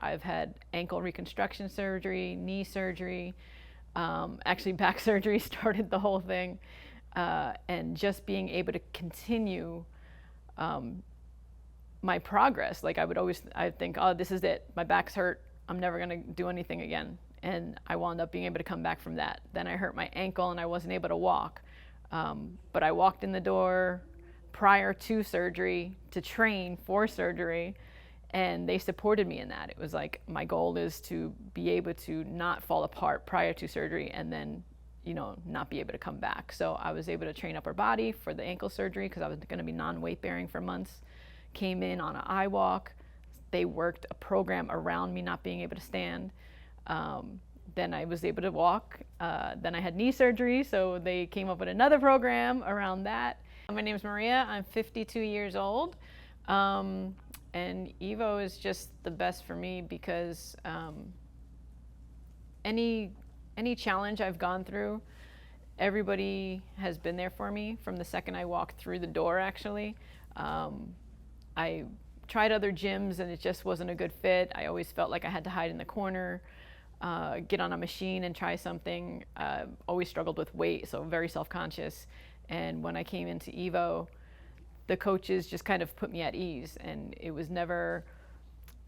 I've had ankle reconstruction surgery, knee surgery, actually back surgery started the whole thing. And just being able to continue my progress. Like I think, oh, this is it. My back's hurt. I'm never going to do anything again. And I wound up being able to come back from that. Then I hurt my ankle and I wasn't able to walk. But I walked in the door prior to surgery to train for surgery, and they supported me in that. It was like, my goal is to be able to not fall apart prior to surgery and then, not be able to come back. So I was able to train upper body for the ankle surgery because I was going to be non-weight bearing for months. Came in on an iWalk. They worked a program around me not being able to stand. Then I was able to walk. Then I had knee surgery, so they came up with another program around that. My name is Maria. I'm 52 years old. And Evo is just the best for me because any challenge I've gone through, everybody has been there for me from the second I walked through the door, actually. I tried other gyms and it just wasn't a good fit. I always felt like I had to hide in the corner, get on a machine and try something. Always struggled with weight, so very self-conscious. And when I came into Evo, the coaches just kind of put me at ease, and it was never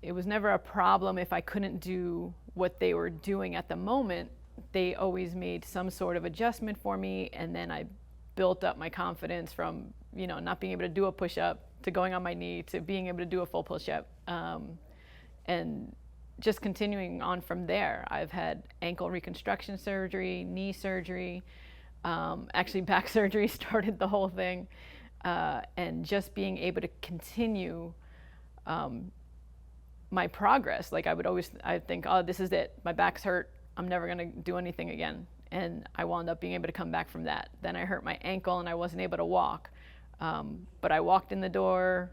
a problem if I couldn't do what they were doing at the moment. They always made some sort of adjustment for me, and then I built up my confidence from not being able to do a push-up to going on my knee to being able to do a full push-up, and just continuing on from there. I've had ankle reconstruction surgery, knee surgery, actually back surgery started the whole thing, and just being able to continue my progress. Like I think, oh, this is it. My back's hurt. I'm never going to do anything again. And I wound up being able to come back from that. Then I hurt my ankle and I wasn't able to walk. But I walked in the door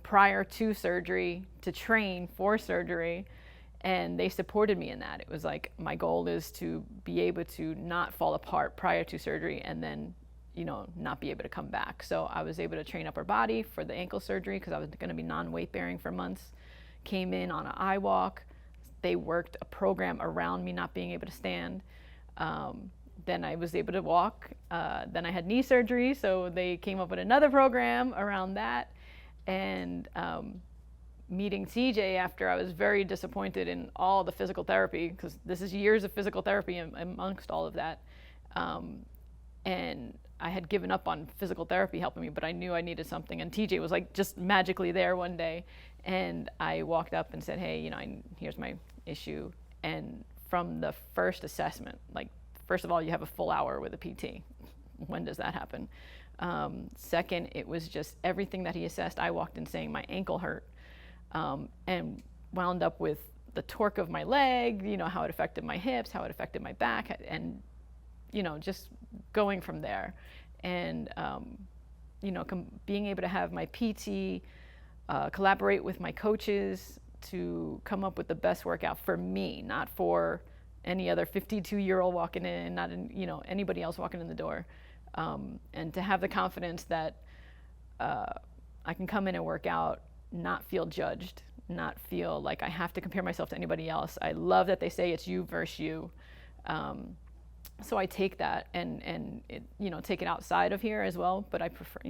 prior to surgery to train for surgery, and they supported me in that. It was like, my goal is to be able to not fall apart prior to surgery and then, not be able to come back. So I was able to train upper body for the ankle surgery because I was going to be non-weight bearing for months. Came in on an iWalk. They worked a program around me not being able to stand. Then I was able to walk. Then I had knee surgery, so they came up with another program around that. And meeting TJ after, I was very disappointed in all the physical therapy, because this is years of physical therapy amongst all of that. And I had given up on physical therapy helping me, but I knew I needed something. And TJ was like just magically there one day. And I walked up and said, hey, here's my issue. And from the first assessment, like, first of all, you have a full hour with a PT. When does that happen? Second, it was just everything that he assessed. I walked in saying my ankle hurt, and wound up with the torque of my leg, how it affected my hips, how it affected my back, and, just going from there. And, being able to have my PT collaborate with my coaches to come up with the best workout for me, not for any other 52-year-old walking in, not anybody else walking in the door. And to have the confidence that I can come in and work out, not feel judged, not feel like I have to compare myself to anybody else. I love that they say it's you versus you. So I take that and it, take it outside of here as well. But I prefer,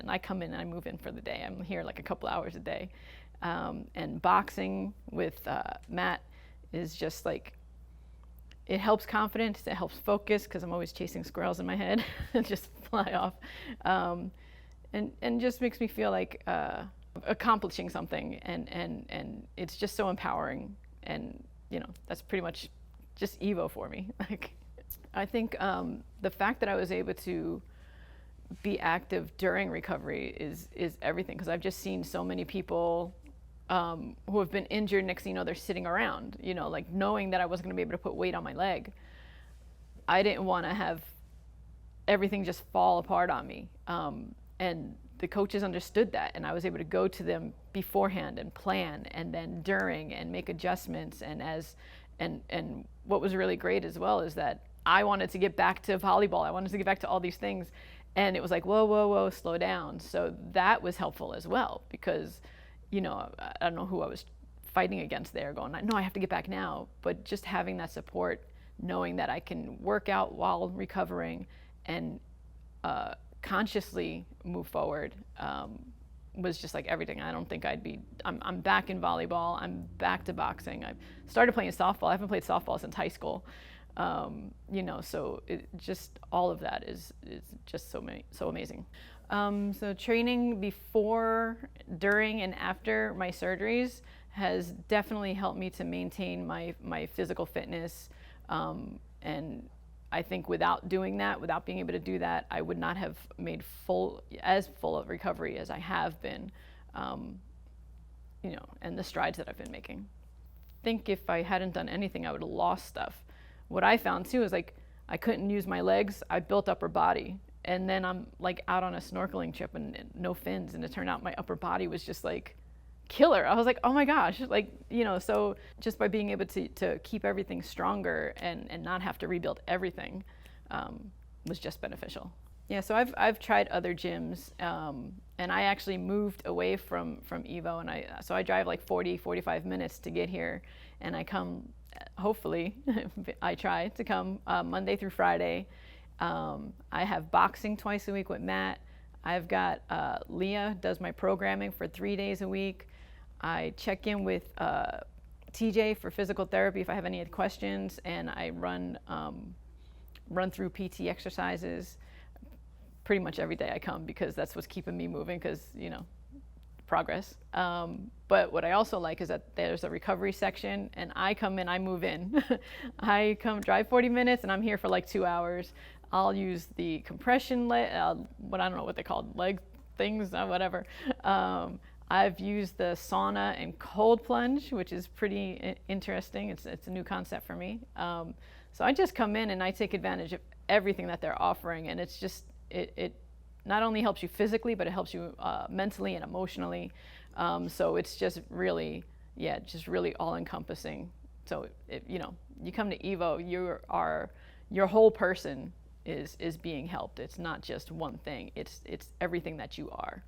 I come in and I move in for the day. I'm here like a couple hours a day. And boxing with Matt is just like, it helps confidence, it helps focus, because I'm always chasing squirrels in my head and just fly off. And just makes me feel like accomplishing something, and it's just so empowering. And that's pretty much just Evo for me. Like, I think the fact that I was able to be active during recovery is everything, because I've just seen so many people who have been injured. Next thing you know, they're sitting around, like knowing that I wasn't gonna be able to put weight on my leg. I didn't want to have everything just fall apart on me. And the coaches understood that, and I was able to go to them beforehand and plan, and then during, and make adjustments. And what was really great as well is that I wanted to get back to volleyball. I wanted to get back to all these things. And it was like, whoa, whoa, whoa, slow down. So that was helpful as well, because, I don't know who I was fighting against there, going, no, I have to get back now. But just having that support, knowing that I can work out while recovering and consciously move forward, was just like everything. I don't think I'm back in volleyball. I'm back to boxing. I started playing softball. I haven't played softball since high school. So just all of that is just so amazing. So training before, during, and after my surgeries has definitely helped me to maintain my physical fitness. And I think without doing that, without being able to do that, I would not have made full of recovery as I have been, and the strides that I've been making. I think if I hadn't done anything, I would have lost stuff. What I found too is like, I couldn't use my legs. I built upper body. And then I'm like out on a snorkeling trip and no fins. And it turned out my upper body was just like killer. I was like, oh my gosh, so just by being able to keep everything stronger and not have to rebuild everything was just beneficial. Yeah, so I've tried other gyms, and I actually moved away from Evo, and I drive like 45 minutes to get here, and I come, hopefully, I try to come Monday through Friday. I have boxing twice a week with Matt. I've got Leah does my programming for 3 days a week. I check in with TJ for physical therapy if I have any questions, and I run through PT exercises pretty much every day I come, because that's what's keeping me moving, because progress. But what I also like is that there's a recovery section, and I come in, I move in. I come drive 40 minutes and I'm here for like 2 hours. I'll use the compression I don't know what they call leg things, whatever. I've used the sauna and cold plunge, which is pretty interesting. It's a new concept for me. So I just come in and I take advantage of everything that they're offering, and it's just, it not only helps you physically, but it helps you mentally and emotionally. So it's just really, really all encompassing. So you come to Evo, your whole person is being helped. It's not just one thing. It's everything that you are.